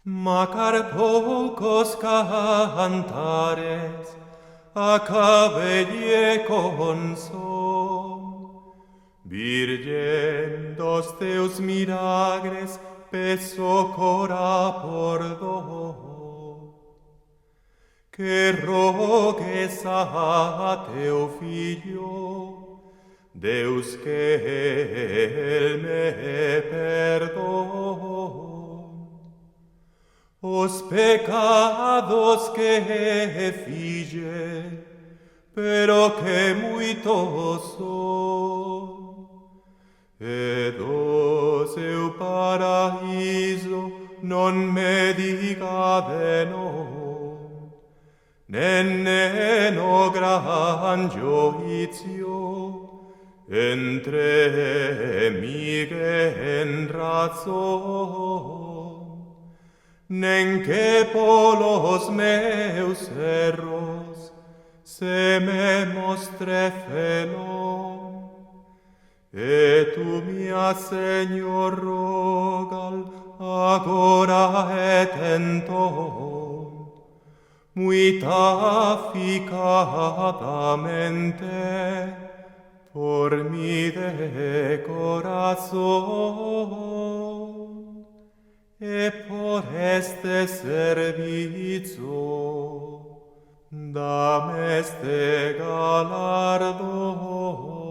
Macar pocos cantares, acabe con son. Virgen, dos teus miragres, peso cora por do. Que rogues a teu filho, Deus que el me perdón. Os pecados que fille, pero que muitos son, e do seu paraíso non me diga de no, nemmeno gran giudizio, entre mighe en razón. Nen que polos meus erros se me mostre felon, e tu mia Señor rogal agora et enton, muita ficadamente por mi de corazón. E por este servizio, dame este galardón.